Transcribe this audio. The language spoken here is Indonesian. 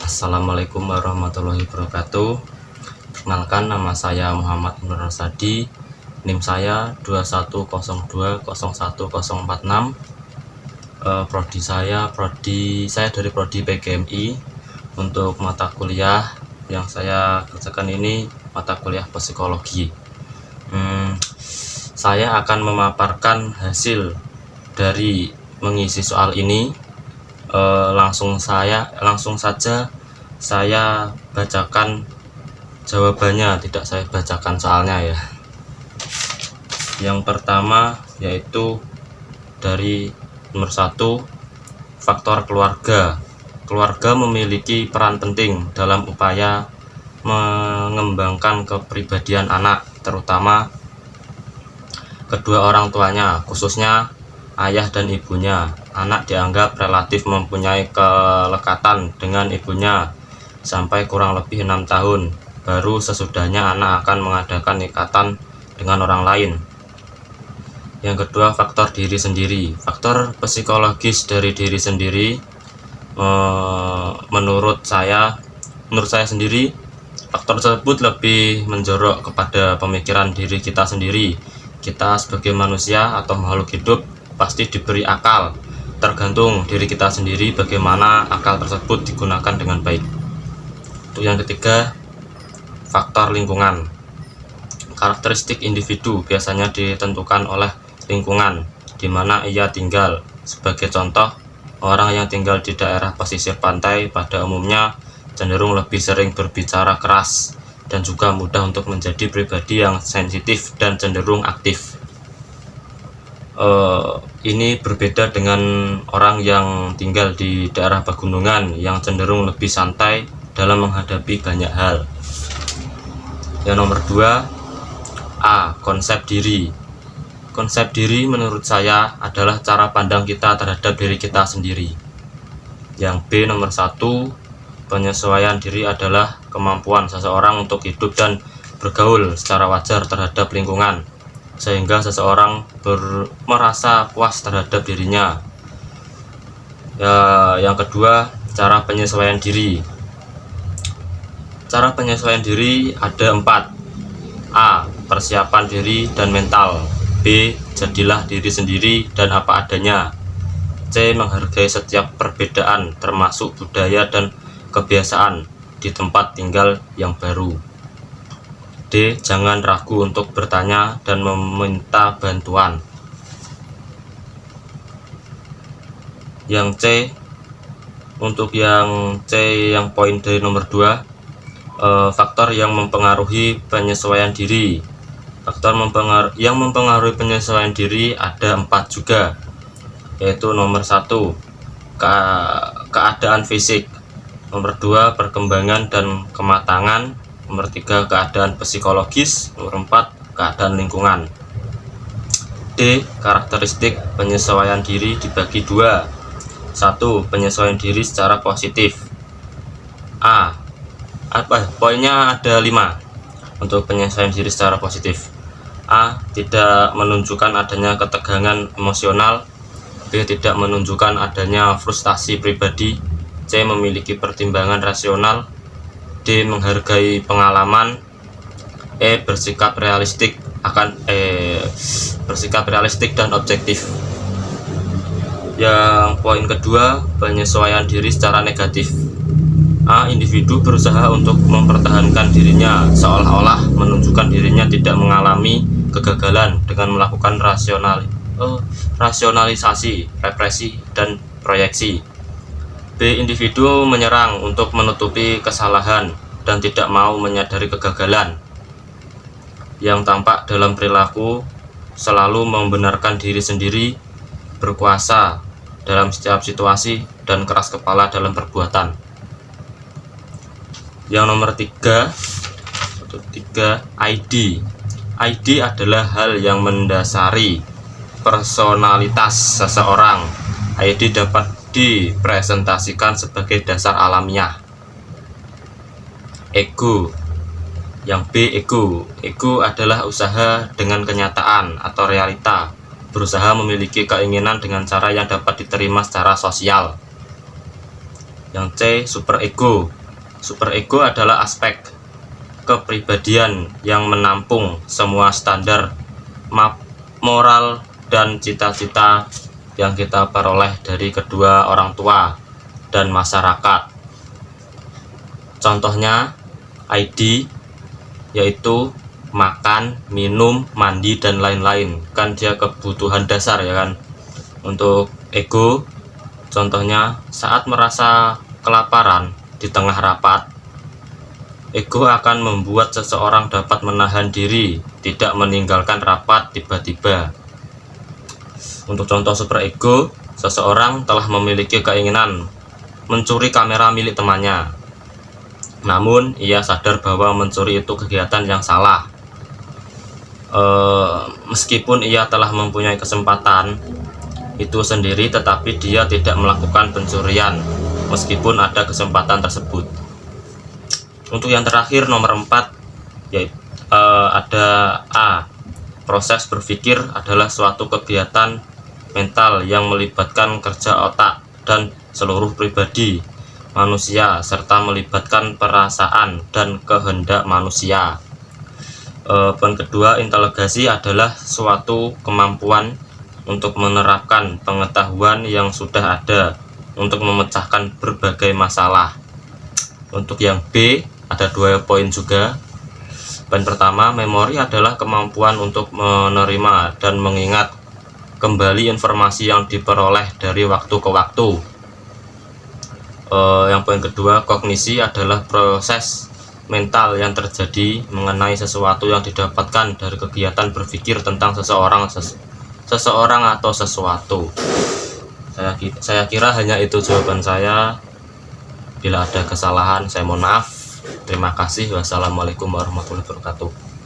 Assalamualaikum warahmatullahi wabarakatuh. Perkenalkan, nama saya Muhammad Nur Sadi. NIM saya 2102010046. Prodi saya dari prodi PGMI. Untuk mata kuliah yang saya kerjakan ini mata kuliah psikologi. Saya akan memaparkan hasil dari mengisi soal ini. Langsung saja saya bacakan jawabannya, tidak saya bacakan soalnya ya. Yang pertama yaitu dari nomor 1, faktor keluarga. Keluarga memiliki peran penting dalam upaya mengembangkan kepribadian anak, terutama kedua orang tuanya, khususnya ayah dan ibunya. Anak dianggap relatif mempunyai kelekatan dengan ibunya sampai kurang lebih 6 tahun. Baru sesudahnya anak akan mengadakan ikatan dengan orang lain. Yang kedua, faktor diri sendiri. Faktor psikologis dari diri sendiri, menurut saya sendiri, faktor tersebut lebih menjorok kepada pemikiran diri kita sendiri. Kita sebagai manusia atau makhluk hidup pasti diberi akal, tergantung diri kita sendiri bagaimana akal tersebut digunakan dengan baik. Untuk yang ketiga, faktor lingkungan. Karakteristik individu biasanya ditentukan oleh lingkungan di mana ia tinggal. Sebagai contoh, orang yang tinggal di daerah pesisir pantai pada umumnya cenderung lebih sering berbicara keras dan juga mudah untuk menjadi pribadi yang sensitif dan cenderung aktif. Ini berbeda dengan orang yang tinggal di daerah pegunungan yang cenderung lebih santai dalam menghadapi banyak hal. Yang nomor 2, konsep diri. Konsep diri menurut saya adalah cara pandang kita terhadap diri kita sendiri. Yang B, nomor 1, penyesuaian diri adalah kemampuan seseorang untuk hidup dan bergaul secara wajar terhadap lingkungan, sehingga seseorang merasa puas terhadap dirinya. Yang kedua, cara penyesuaian diri. Cara penyesuaian diri ada 4. A, persiapan diri dan mental. B, jadilah diri sendiri dan apa adanya. C, menghargai setiap perbedaan termasuk budaya dan kebiasaan di tempat tinggal yang baru. D, jangan ragu untuk bertanya dan meminta bantuan. Yang C, untuk yang C, yang poin dari nomor 2, faktor yang mempengaruhi penyesuaian diri. Faktor yang mempengaruhi penyesuaian diri ada 4 juga, yaitu nomor 1, keadaan fisik. Nomor 2, perkembangan dan kematangan. Nomor 3, keadaan psikologis. Nomor 4, keadaan lingkungan. D, karakteristik penyesuaian diri dibagi 2. 1, penyesuaian diri secara positif. Poinnya ada 5 untuk penyesuaian diri secara positif. A, tidak menunjukkan adanya ketegangan emosional. B, tidak menunjukkan adanya frustasi pribadi. C, memiliki pertimbangan rasional. D, menghargai pengalaman. E, bersikap realistik dan objektif. Yang poin kedua, penyesuaian diri secara negatif. A, individu berusaha untuk mempertahankan dirinya seolah-olah menunjukkan dirinya tidak mengalami kegagalan dengan melakukan rasionalisasi, represi, dan proyeksi. B, individu menyerang untuk menutupi kesalahan dan tidak mau menyadari kegagalan, yang tampak dalam perilaku selalu membenarkan diri sendiri, berkuasa dalam setiap situasi, dan keras kepala dalam perbuatan. Yang nomor 3, ID. ID adalah hal yang mendasari personalitas seseorang. ID dapat dipresentasikan sebagai dasar alamiah. Ego. Yang B, ego. Ego adalah usaha dengan kenyataan atau realita, berusaha memiliki keinginan dengan cara yang dapat diterima secara sosial. Yang C, superego. Superego adalah aspek kepribadian yang menampung semua standar moral dan cita-cita yang kita peroleh dari kedua orang tua dan masyarakat. Contohnya ID, yaitu makan, minum, mandi, dan lain-lain. Kan dia kebutuhan dasar ya kan. Untuk ego, contohnya saat merasa kelaparan di tengah rapat, ego akan membuat seseorang dapat menahan diri, tidak meninggalkan rapat tiba-tiba. Untuk contoh superego, seseorang telah memiliki keinginan mencuri kamera milik temannya. Namun, ia sadar bahwa mencuri itu kegiatan yang salah. Meskipun ia telah mempunyai kesempatan itu sendiri, tetapi dia tidak melakukan pencurian meskipun ada kesempatan tersebut. Untuk yang terakhir nomor 4, yaitu ada A. Proses berpikir adalah suatu kegiatan mental yang melibatkan kerja otak dan seluruh pribadi manusia serta melibatkan perasaan dan kehendak manusia. Poin kedua, intelektuasi adalah suatu kemampuan untuk menerapkan pengetahuan yang sudah ada untuk memecahkan berbagai masalah. Untuk yang B, ada 2 poin juga. Poin pertama, memori adalah kemampuan untuk menerima dan mengingat kembali informasi yang diperoleh dari waktu ke waktu. Yang poin kedua, kognisi adalah proses mental yang terjadi mengenai sesuatu yang didapatkan dari kegiatan berpikir tentang seseorang atau sesuatu. Saya kira hanya itu jawaban saya. Bila ada kesalahan, saya mohon maaf. Terima kasih. Wassalamualaikum warahmatullahi wabarakatuh.